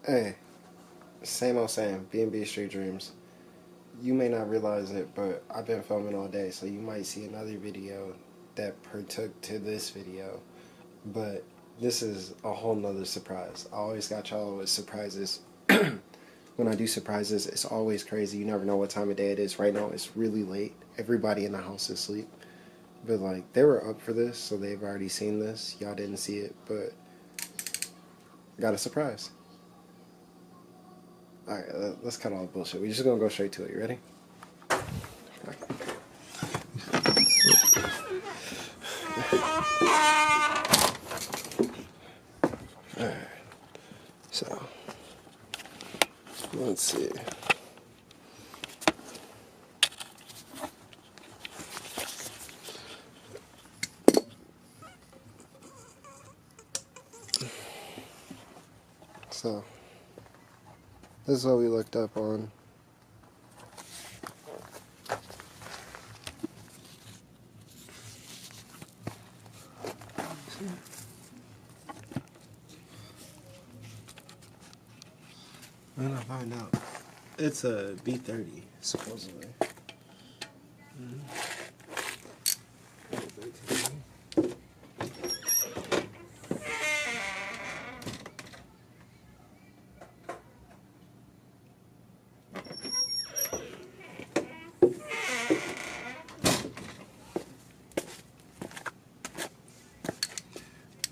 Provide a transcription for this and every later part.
Hey, same old same, B&B Street Dreams. You may not realize it, but I've been filming all day, so you might see another video that partook to this video. But this is a whole nother surprise. I always got y'all with surprises. When I do surprises, it's always crazy. You never know what time of day it is. Right now, it's really late. Everybody in the house is asleep. But, like, they were up for this, so they've already seen this. Y'all didn't see it, but got a surprise. Alright, let's cut all the bullshit. We're just gonna go straight to it. You ready? Alright. So, let's see. So, this is what we looked up on. When I find out, it's a B30 supposedly.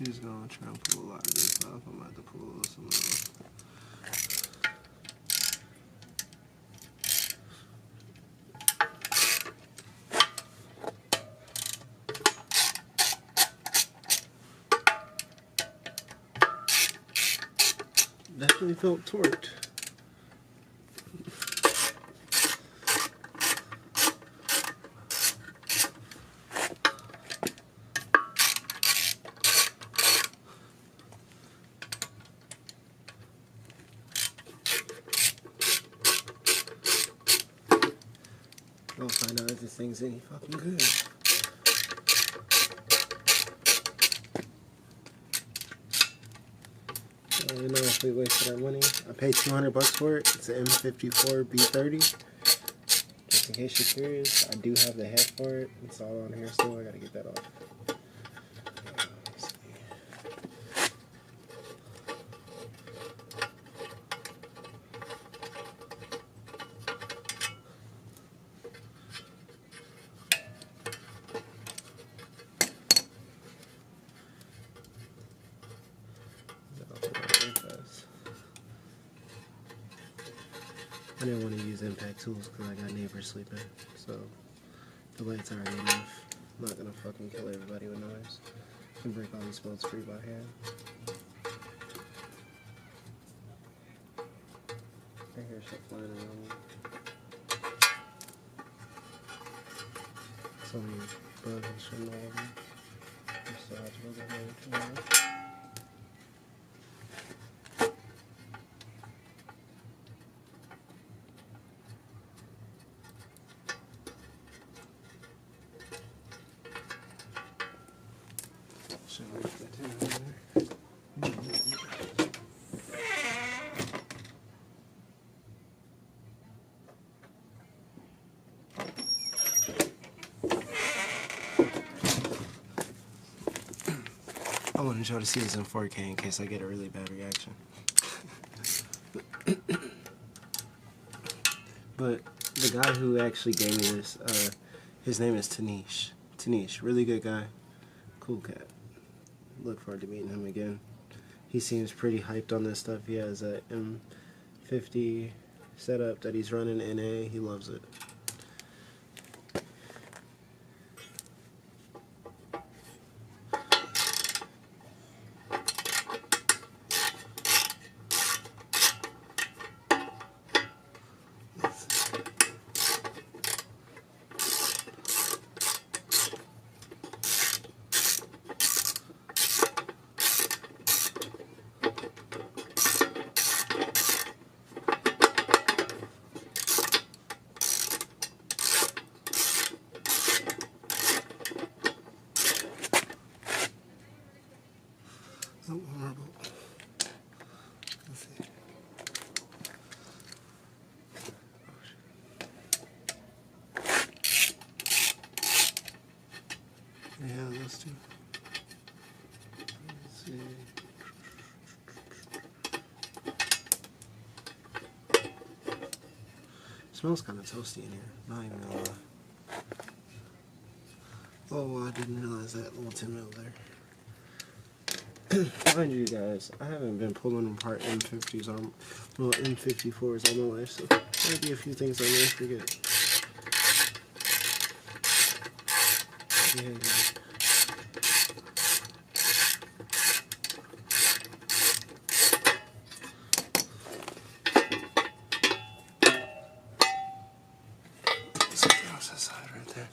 He's gonna try and pull a lot of this off. I'm about to pull some off. Definitely felt torqued. We'll find out if this thing's any fucking good. You know, if we wasted our money. I paid $200 for it. It's an M54B30. Just in case you're curious, I do have the head for it. It's all on here still. I gotta get that off. I didn't want to use impact tools because I got neighbors sleeping, so the light's already enough. I'm not gonna fucking kill everybody with noise. I can break all these bolts free by hand. I hear shit flying around. So many bugs and shit all over me. I still have to go get my I wanted y'all to see this in 4K in case I get a really bad reaction. But the guy who actually gave me this, his name is Tanish. Tanish, really good guy, cool cat. Look forward to meeting him again. He seems pretty hyped on this stuff. He has a M50 setup that he's running NA. He loves it. smells kind of toasty in here. Not even gonna lie. Oh, I didn't realize that little 10 mil there. Mind you guys, I haven't been pulling apart M50s or M54s all my life, so there might be a few things I may forget. Yeah, something else aside right there.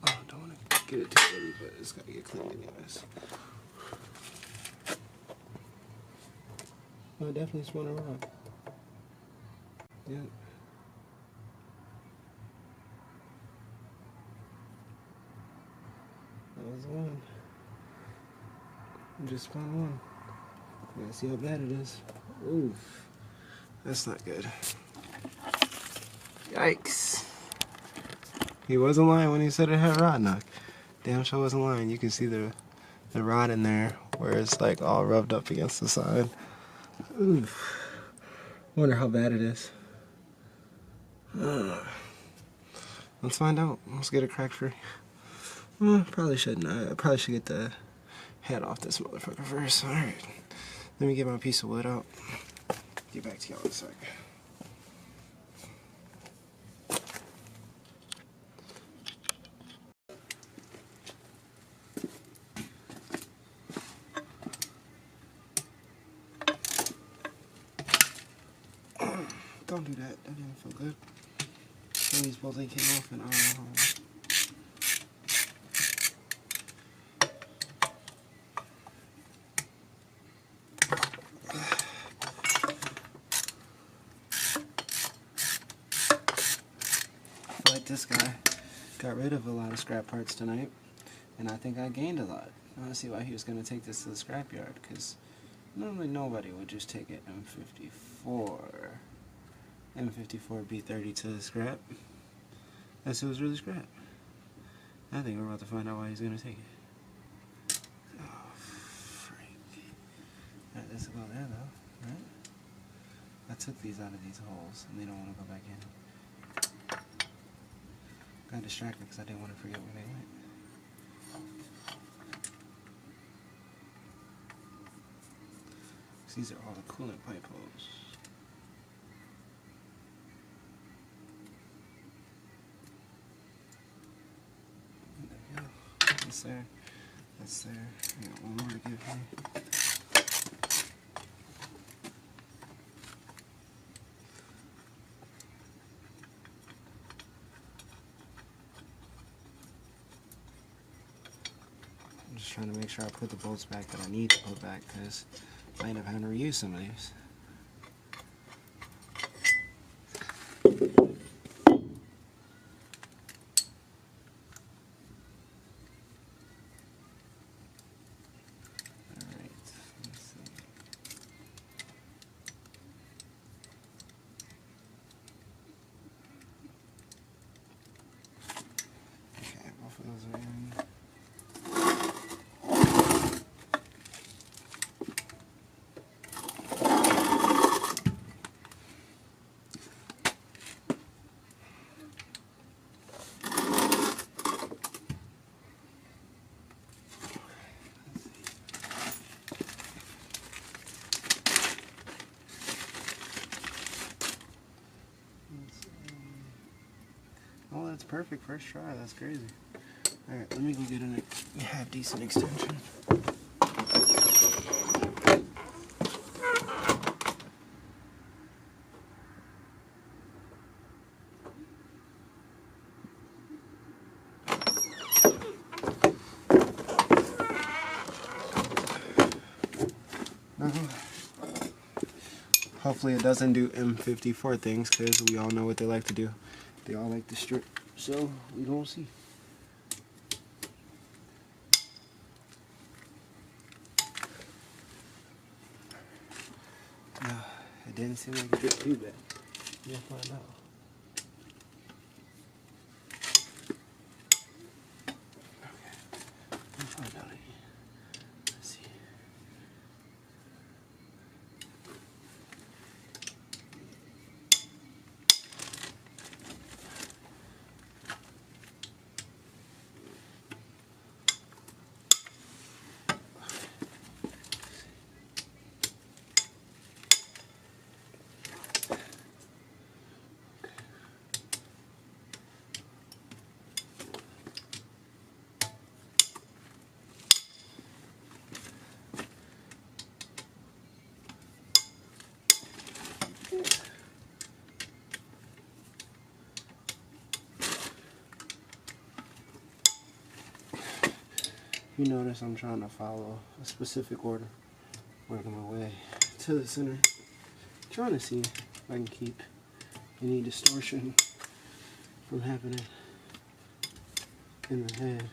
Oh, I don't want to get it too dirty, but it's got to get clean anyways. I definitely smell a rod. Yeah. That was one. Just found one. You gotta see how bad it is. Oof. That's not good. Yikes. He wasn't lying when he said it had rod knock. Damn sure wasn't lying. You can see the rod in there where it's like all rubbed up against the side. Oof. Wonder how bad it is. Let's find out. Let's get it crack free. Probably shouldn't. I probably should get the head off this motherfucker first. Alright. Let me get my piece of wood out. Get back to y'all in a sec. Don't do that. That didn't feel good. These bolts ain't came off and I feel like this guy got rid of a lot of scrap parts tonight, and I think I gained a lot. I want to see why he was going to take this to the scrapyard, because normally nobody would just take an M54B30 to the scrap. Unless it was really scrap. I think we're about to find out why he's going to take it. Oh, freak. Alright, this will go there though, right? I took these out of these holes, and they don't want to go back in. Got distracted because I didn't want to forget where they went. These are all the coolant pipe holes. There we go. That's there. That's there. I got one more to give here. I'm just trying to make sure I put the bolts back that I need to put back, because I end up having to reuse some of these. Alright, let's see. Okay, both of those are in. Oh, that's perfect. First try. That's crazy. Alright, let me go get a half decent extension. Hopefully it doesn't do M54 things, because we all know what they like to do. They all like to strip, so we don't see. It didn't seem like it did too bad. We'll find out. Okay, we'll find out. Let's see. You notice I'm trying to follow a specific order, working my way to the center, trying to see if I can keep any distortion from happening in the head.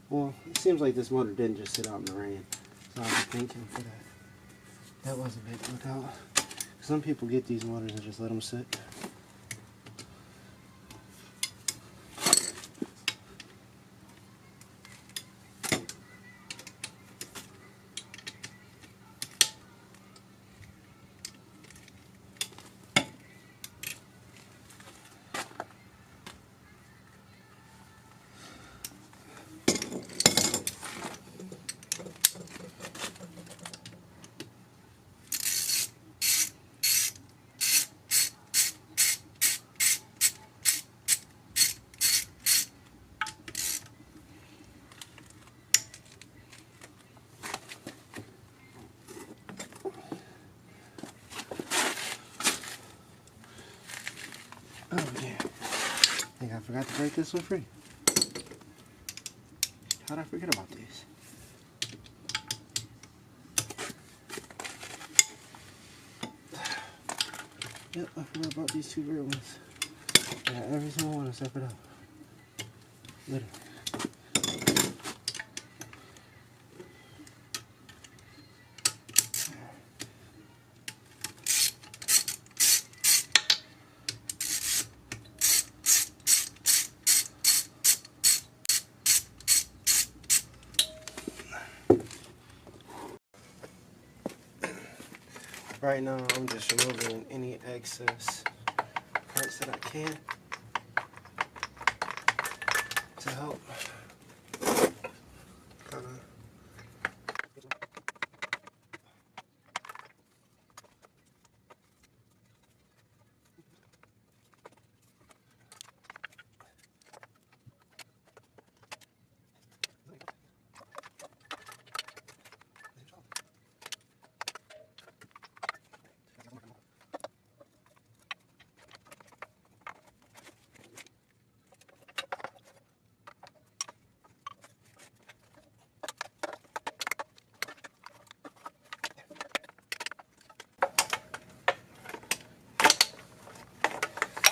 Well, it seems like this motor didn't just sit out in the rain, so I was thinking for that. That was a big lookout. Some people get these motors and just let them sit. Oh yeah, I think I forgot to break this one free. How'd I forget about these? Yep, I forgot about these two real ones. Yeah, every single one is separate up. Literally. Right now, I'm just removing any excess parts that I can to help kind of.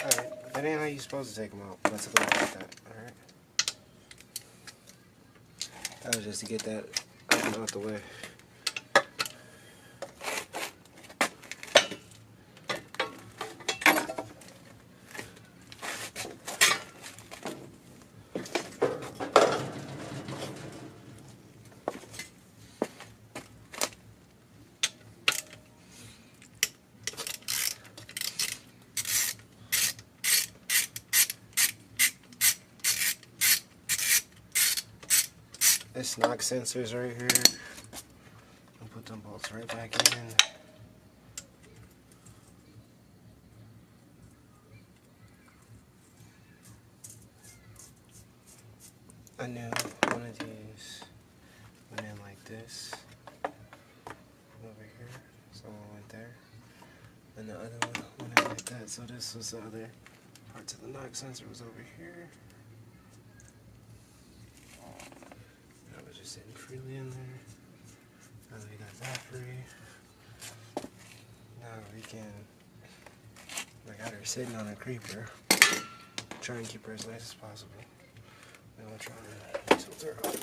Alright, that ain't how you're supposed to take them out. Let's go like that, alright? That was just to get that out the way. This knock sensors right here. I'll put them bolts right back in. I knew one of these went in like this over here, so one went there, and the other one went in like that. So this was the other part of the knock sensor was over here. That was just sitting freely in there. Now that we got that free, now we can. I got her sitting on a creeper. Try and keep her as nice as possible. Then we'll try and tilt her up.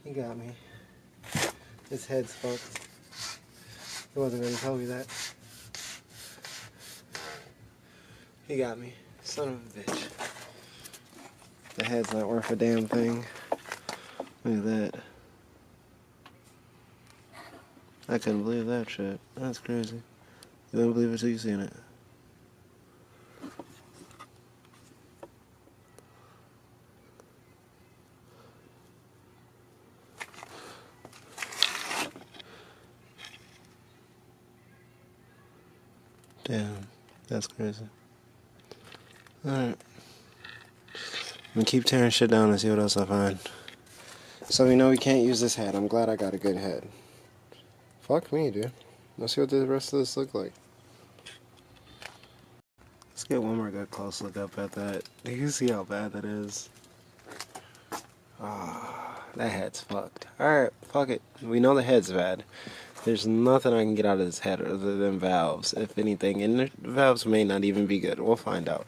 He got me. His head's fucked. He wasn't gonna tell me that. He got me. Son of a bitch. The head's not worth a damn thing. Look at that. I couldn't believe that shit. That's crazy. You wouldn't believe it till you seen it. Damn, that's crazy. Alright. I'm gonna keep tearing shit down and see what else I find. So we know we can't use this head. I'm glad I got a good head. Fuck me, dude. Let's see what the rest of this look like. Let's get one more good close look up at that. You can see how bad that is. Ah, that head's fucked. Alright, fuck it. We know the head's bad. There's nothing I can get out of this head other than valves, if anything. And the valves may not even be good. We'll find out.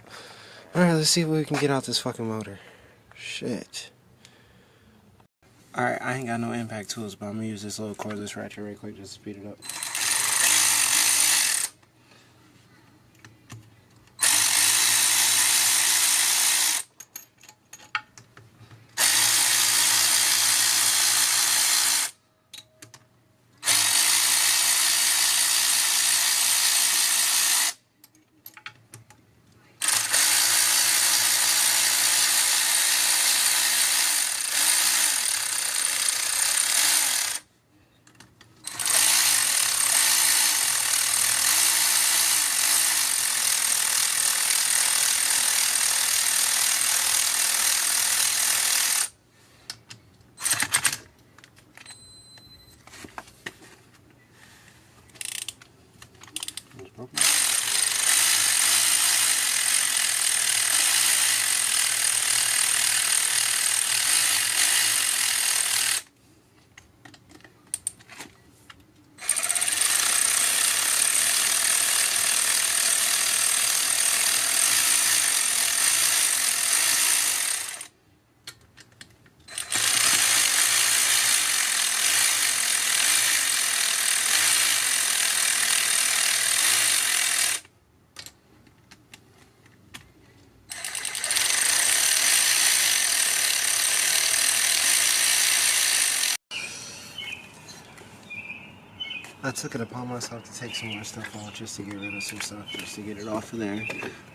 Alright, let's see what we can get out this fucking motor. Shit. Alright, I ain't got no impact tools, but I'm gonna use this little cordless ratchet right quick just to speed it up. I took it upon myself to take some more stuff out just to get rid of some stuff, just to get it off of there.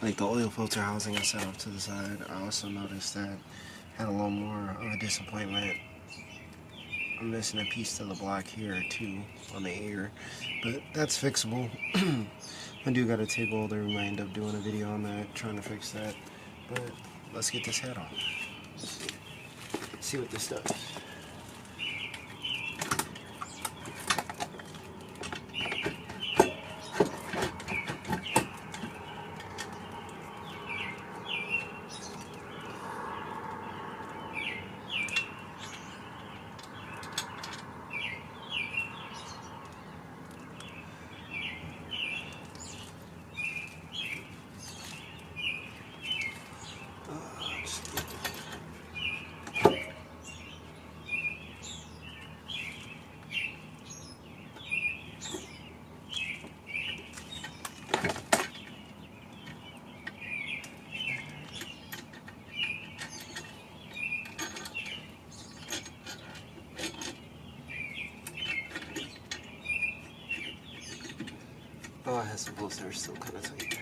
Like the oil filter housing I set up to the side. I also noticed that I had a little more of a disappointment. I'm missing a piece to the block here too, on the ear. But that's fixable. I do got a tape holder. We might end up doing a video on that, trying to fix that. But let's get this head off. Let's see what this does. Oh, it has some bolts that are still kind of tight.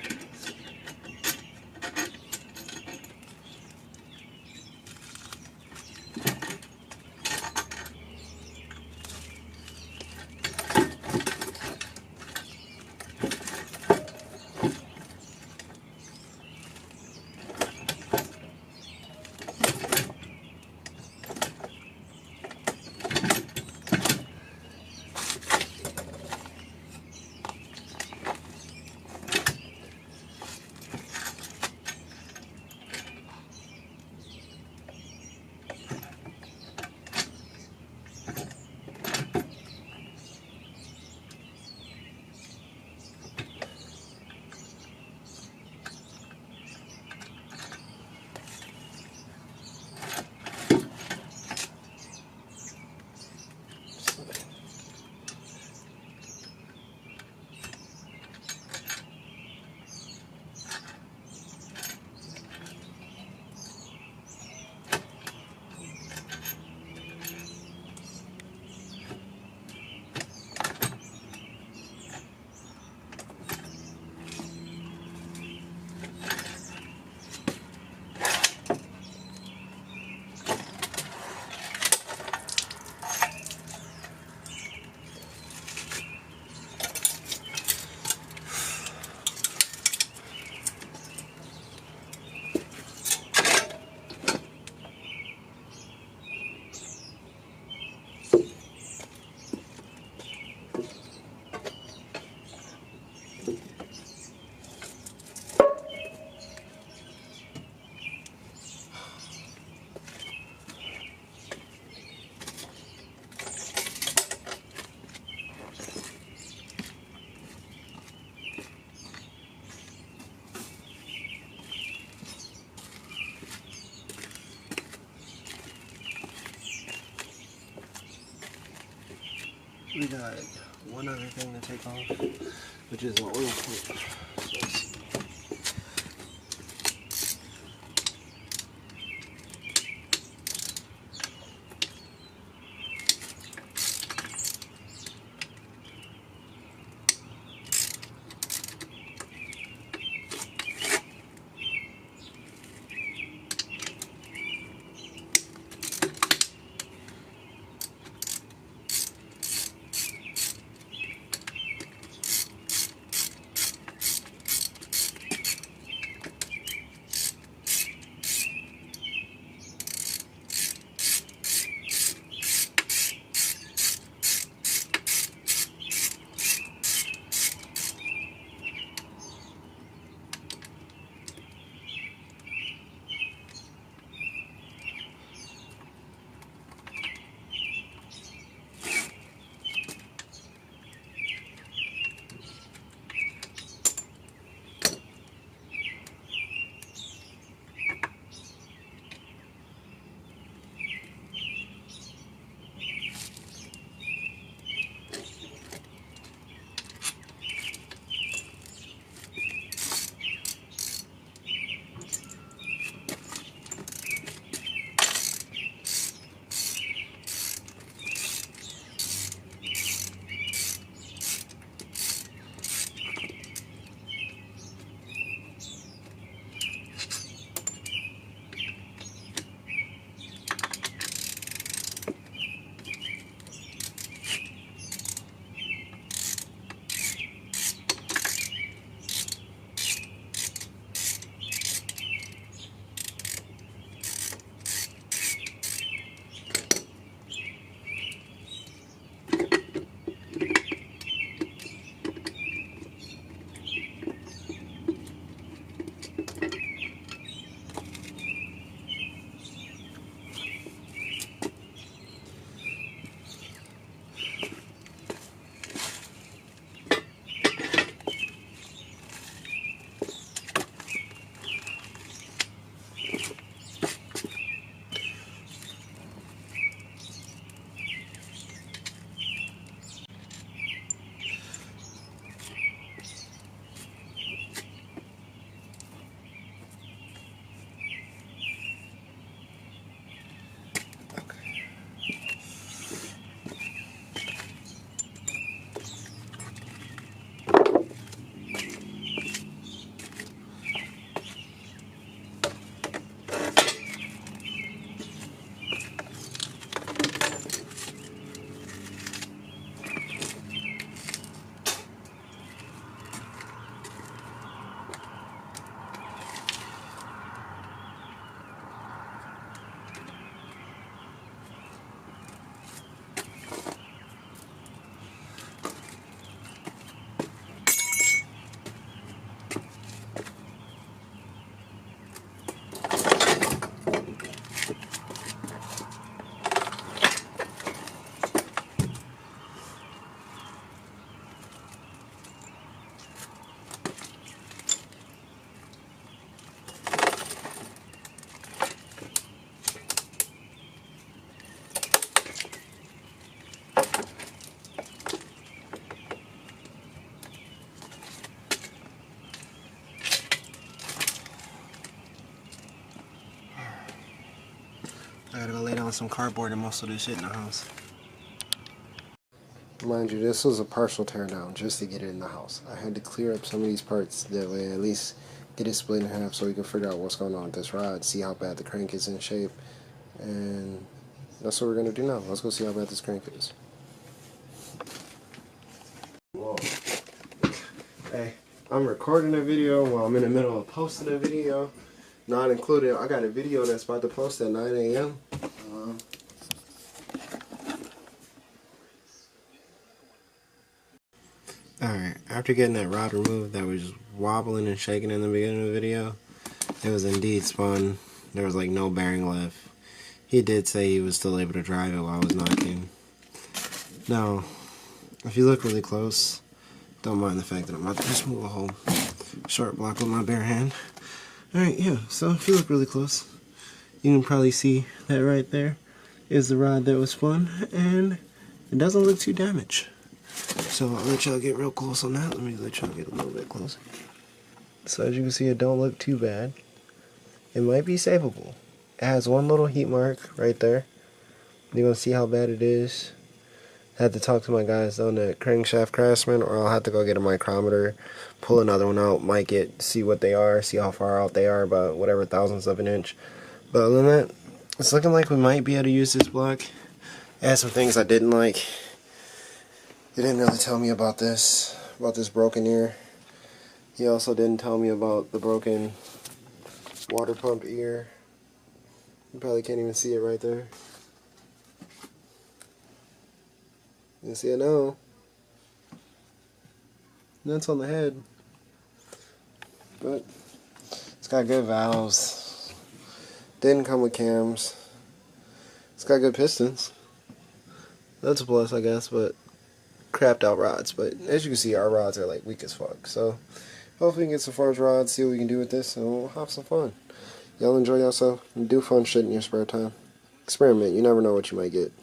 We got one other thing to take off, which is an oil pump. I gotta go lay down some cardboard and most of this shit in the house. Mind you, this was a partial teardown just to get it in the house. I had to clear up some of these parts that way at least get it split in half so we can figure out what's going on with this rod, see how bad the crank is in shape, and that's what we're gonna do now. Let's go see how bad this crank is. Whoa. Hey, I'm recording a video while I'm in the middle of posting a video. Not included, I got a video that's about to post at 9 a.m. Alright, after getting that rod removed that was wobbling and shaking in the beginning of the video, it was indeed spun. There was like no bearing left. He did say he was still able to drive it while I was knocking. Now, if you look really close, don't mind the fact that I'm about to just move a whole short block with my bare hand. Alright, yeah, so if you look really close, you can probably see that right there is the rod that was spun, and it doesn't look too damaged. So I'll let y'all get real close on that. Let me let y'all get a little bit closer. So as you can see, it don't look too bad. It might be savable. It has one little heat mark right there. You're gonna see how bad it is. I had to talk to my guys down at Crankshaft Craftsman, or I'll have to go get a micrometer, pull another one out, mic it, see what they are, see how far out they are, about whatever thousandths of an inch. But other than that, it's looking like we might be able to use this block. It had some things I didn't like. He didn't really tell me about this broken ear. He also didn't tell me about the broken water pump ear. You probably can't even see it right there. You can see it now. And that's on the head. But it's got good valves. Didn't come with cams. It's got good pistons. That's a plus, I guess, but crapped out rods. But as you can see, our rods are like weak as fuck. So hopefully we can get some forged rods, see what we can do with this, and we'll have some fun. Y'all enjoy yourself and do fun shit in your spare time. Experiment. You never know what you might get.